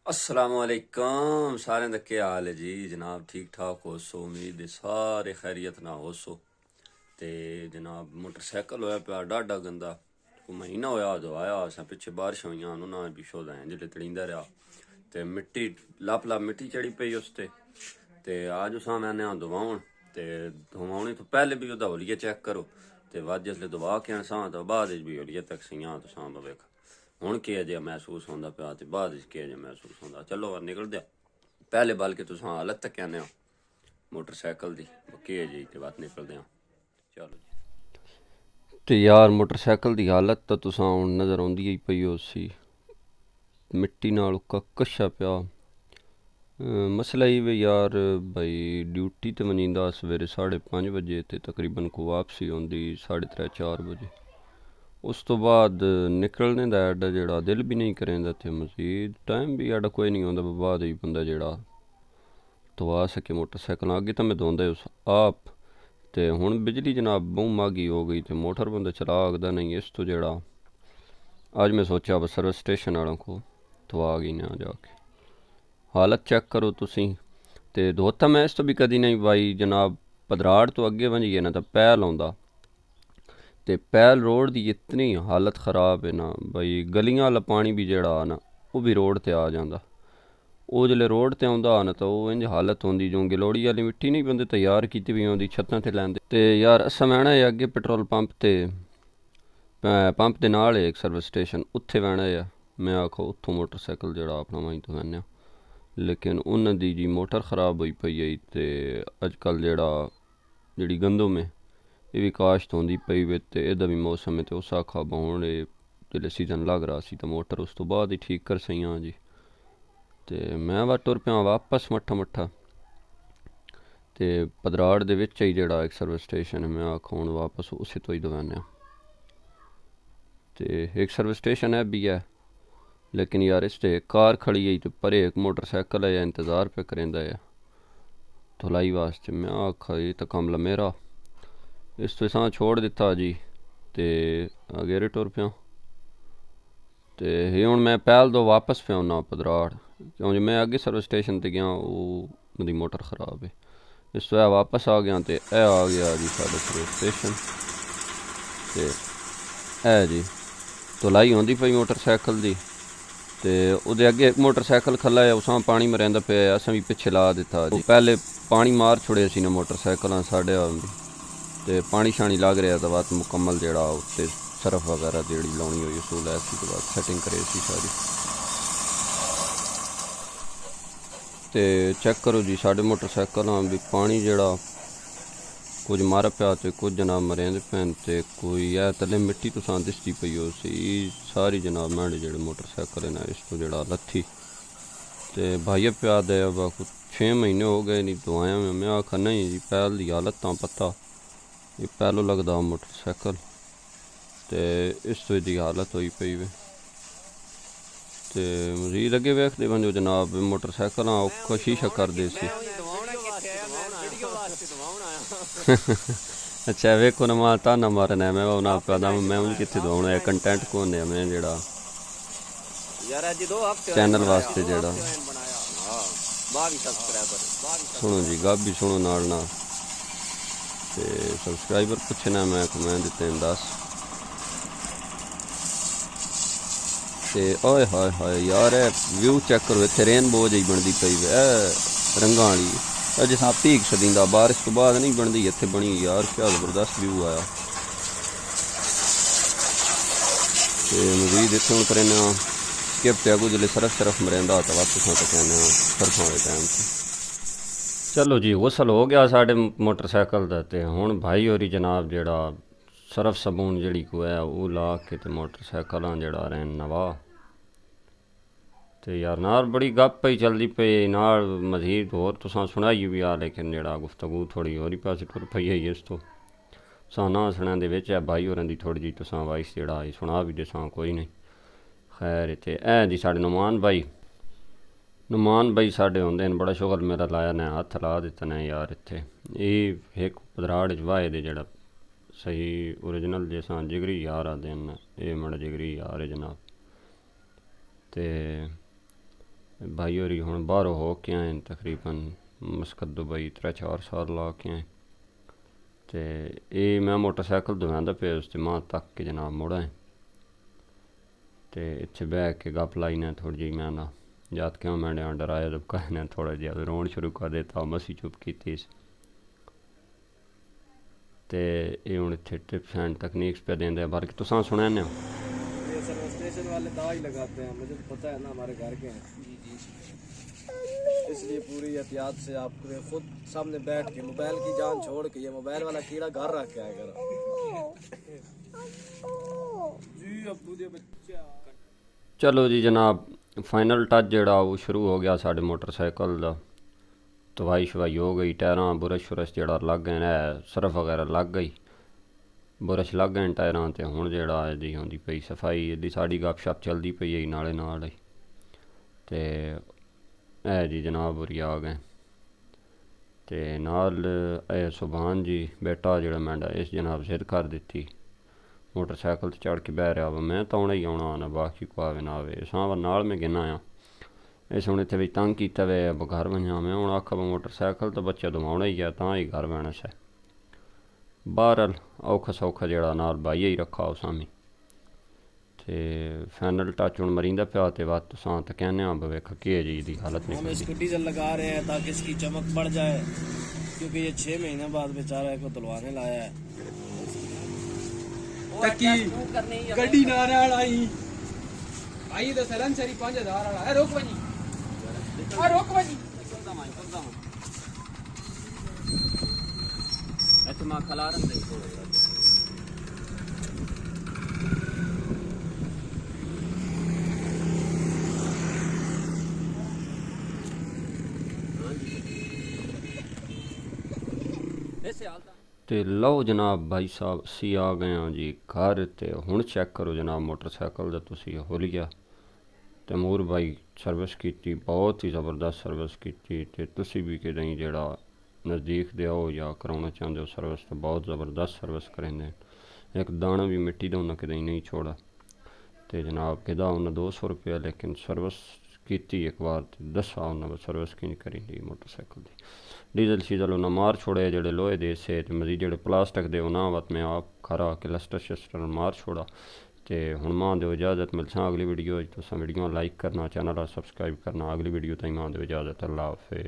असलामुअलैकुम सारे दा क्या हाल है जी जनाब। ठीक ठाक हो सो, उम्मीद है सारे खैरियत ना हो सो। ते जनाब मोटरसाइकिल होया पिया डाढा गंदा, कोई महीना होया धोआया असें, पिच्छे बारिश होइयां उन्होंने भी शोधा जिसले तड़ींदा रहा ते मिट्टी लप लप मिट्टी चढ़ी पई उस ते आज उस मैंने धोवाउन ते धोवाने तो पहले भी ओह्दा होलिया चेक करो ते बाद जिसले दबा के आनसां तो बाद भी होलिया तक सियां तो सां वेख हुण केह् जेहा महसूस होंदा पिया ते बाद केह् जेहा महसूस होंदा। चलो निकलदे पहले बल्कि तुसां हालत तक कहने मोटरसाइकिल दी केह् जेही ते बात निकलदे आं। चलो जी ते यार मोटरसाइकिल दी हालत तो तुसां हुण नज़र आउंदी ही पई उसी मिट्टी नाल उक्का कच्छा पिया। मसला ये वे यार भाई ड्यूटी ते वञींदा सवेरे 5:30 बजे ते तकरीबन को वापसी होंदी 3:30 4 बजे। उस तो बाद निकलने दा एडा जेड़ा दिल भी नहीं करेंदा ते मजीद टाइम भी एडा कोई नहीं होंदा बाद ही बंदा जेड़ा धोआ सके मोटरसाइकिल। अगे तो मैं धोंदा उस आप ते हुण बिजली जनाब बहु महंगी हो गई ते मोटर बंदा चला आखदा नहीं। इस तो जेड़ा आज मैं सोचा बस सर्विस स्टेशन वालों को धोआ गई ना जाके हालत चेक करो तुसी ते धोता मैं इस तो भी कदी नहीं भाई जनाब। पधराड़ तो अगे वंजिए ना तो पैल आउंदा ते पैल रोड की इतनी हालत ख़राब है ना भाई, गलियां वाला पानी भी जेड़ा ना वो भी रोड ते आ जांदा। वो जिसले रोड ते आउंदा ना तो वो इंज हालत होंदी जो गिलोड़ी वाली मिट्टी नहीं बंदे तैयार की भी होंदी छत्तां ते लैंदे। ते यार असां वैना है अगे पेट्रोल पंप दे नाल है एक सर्विस स्टेशन, उत्थे वैना है। मैं आखो उत्थों मोटरसाइकिल जेड़ा अपना वहीं तो वैने, लेकिन उन्हां दी जी मोटर ख़राब होई पई है ते अजकल जेड़ी गंदम है ये भी काश्त होंदी पई वे ते एह्दा भी मौसम है ते उस आखा हुण जिसले सीजन लग रहा सी तो मोटर उस तो बाद ही ठीक कर सही जी। ते मैं वा टुर पिया वापस मट्ठा ते पधराड़ दे विच ही जेड़ा एक सर्विस स्टेशन है, मैं आखा हुण वापस उसे तो ही दवाने ते एक सर्विस स्टेशन है भी है, लेकिन यार इस ते कार खड़ी है तो परे एक मोटरसाइकिल है इंतज़ार पे करेंदा है धुलाई वास्ते। मैं आखा ये तो कमला मेरा इस तो इसां छोड़ दिता जी ते अगेरे टुर पिया ते हुण मैं पैल दो वापस पे आना पधराड़ क्योंकि मैं अगे सर्विस स्टेशन ते गया वो मोटर ख़राब है। इस तो वापस आ गया तो ए आ गया जी साढ़े सर्विस स्टेशन ते ए जी धुलाई होंदी पई मोटरसाइकिल दी ते उहदे अगे मोटरसाइकिल खला है उसां पानी मरेंदा पे असां भी पिछे ला दिता जी। पहले पानी मार छुड़े सी ना मोटरसाइकिल साढ़े आंदी ते पानी शानी लग रहा तो बात मुकम्मल जेड़ा उत्ते सरफ वगैरह जेड़ी लाउनी हुई उसूल ऐसी तो बाद सैटिंग करे सी सारी ते चेक करो जी साढ़े मोटरसाइकिल भी पानी जेड़ा कुछ मार पिया ते कुछ जनाब मरेंदे पैन ते कोई है तले मिट्टी तुसां दिसदी पई हो सी सारी जनाब मैंडे जेड़े मोटरसाइकिल है ना इस तो जेड़ा लत्थी ते भाइया पिया दे कुछ 6 महीने हो गए नहीं दवाया में। मैं आखा नहीं जी पैल दी हालत तां पता ये पहलो लगदा मोटरसाइकिल ते इस तो दी हालत हुई पई वे ते मजीद अगे वेखदे बंजो जनाब मोटरसाइकिल औखा शीशा कर दे सी अच्छा वेखो ना मां ताना मारना है मैं ना पैदा मैं उन कितने दवाना है कंटेंट कौन है मैं जेड़ा चैनल वास्ते जेड़ा सुनो जी गाबी सुनो नाल ना ते सबसक्राइबर पुछना मैं कमेंट दिते 10 ते ओए हाय हाय यार व्यू चेक करो इत्थे रेनबो जी बनदी पई वे रंगां वाली जिसां भीख छदींदा बारिश तो बाद नहीं बनदी इत्थे बनी यार क्या जबरदस्त व्यू आया। ते मजीद इत्थे हुण करना स्किप ते अगू जिसले सरफ मरेंदा तो वापस तो कहने सरफों वाले टाइम से चलो जी गुसल हो गया साढ़े मोटरसाइकिल का ते हुण भाई होरी जनाब जेड़ा सरफ सबून जड़ी को है वो ला के ते मोटरसाइकिल जेड़ा रहन नवा ते यार नाल बड़ी गप पई चलदी पई नाल मजीद होर तुसां सुनाई भी आ, लेकिन जेड़ा गुफ्तगू थोड़ी होरी पासे टुर पई है इस तो साना सना दे विच है भाई होरां दी थोड़ी जी तुसां वाइस जेड़ा सुना भी देसां कोई नहीं खैर ते ऐ जी साढ़े नुमान भाई साढ़े होंदे न बड़ा शुगर मेरा लाया ने हत्थ ला दिता ने यार इत्थे ये एक पधराड़ च वाहे दे जेड़ा सही ओरिजिनल जैसा जिगरी यार आते हैं ये मेरा जिगरी यार है जनाब ते भाई होरी हुण बाहरों हो के आए तकरीबन मस्कत दुबई 3-4 साल ला के आए। ते ये मैं मोटरसाइकिल धोआंदा पे उस ते मां तक के जनाब मुड़ा है ते इत्थे बह के गप लाई ने थोड़ी जी मैं ना याद क्यों मैंने डराया जब कहने थोड़ा जिहा रोन शुरू कर देता मसी चुप की ते ये हुण इत्थे टिप्स एंड तकनीक्स पे देंदे बाकी तुसां सुने ने ये सर्विस स्टेशन वाले दवा ही लगाते हैं, मुझे तो पता है ना, हमारे घर के हैं। इसलिए पूरी एहतियात से आपको खुद सामने बैठ के मोबाइल की जान छोड़ के ये मोबाइल वाला कीड़ा घर रख के आएगा। जी अब तुझे बच्चा चलो जी जनाब फाइनल टच जड़ा वो शुरू हो गया साढ़े मोटरसाइकिल का। धवाई शवाई हो गई, टायरां बुरश शुरश जड़ा लग गए है, सरफ वगैरह लग गई, बुरश लग गए टायरां ते हुण जेड़ा इहदी होंदी पई सफाई, इहदी साड़ी गपशप चलदी पई है नाले नाल ही। ते है जी जनाब होरी आ गए ते नाल सुभान जी बेटा जेड़ा मैंडा इस जनाब जिद कर दित्ती मोटरसाइकिल ते चढ़ के बह रहा वा मैं तो ही आना आना बाकी को आवे ना आवे सां नाल में गिना आ इस हुण इत्थे तंग कीता वे अब घर वञा मैं हुण आखा मोटरसाइकिल तो बच्चा दवाउणा ही है तां ही घर बहना से बहरहाल औखा सौखा जेड़ा नाल भाई ही रखा उस सामी ते फाइनल टच हुण मरींदा पिया ते बात तुसां ते कहने आ वेख के जी दी हालत हम निकल इसको डीजल लगा रहे हैं ताकि इसकी चमक बढ़ जाए, क्योंकि ये 6 महीने बाद बेचारा को धुलवाने लाया है। तकी गड्डी नाल आई आई तो सैलेंसर ही 5000 वाला है। रोक वनी रोक वनी अच्छा मैं खलारन दे थोड़ा ते लो जनाब भाई साहब असी आ गए हाँ जी घर ते हुण चेक करो जनाब मोटरसाइकिल दा तुसी होलिया तैमूर भाई सर्विस की बहुत ही ज़बरदस्त सर्विस की ते तुसी भी कि जेड़ा नज़दीक दे आओ या कराना चाहते हो सर्विस तो बहुत ज़बरदस्त सर्विस करेंगे। एक दाना भी मिट्टी का उन्हें कहीं नहीं छोड़ा तो जनाब किदा उन्हें 200 रुपया लेकिन सर्विस की एक बार दसा उन्हें सर्विस कि करी दी मोटरसाइकिल की डीजल शीजल उन्हें मार छोड़े जोड़े लोहे दे से मजीद जोड़े प्लास्टिक दे उन्हें वत में आप खरा के लस्टर शस्टर मार छोड़ा तो हुण मां दो इजाज़त मिलसा अगली वीडियो तुसां वीडियो लाइक करना चैनल सब्सक्राइब करना अगली वीडियो ताईं मां दो इजाज़त अल्लाह हाफिज़।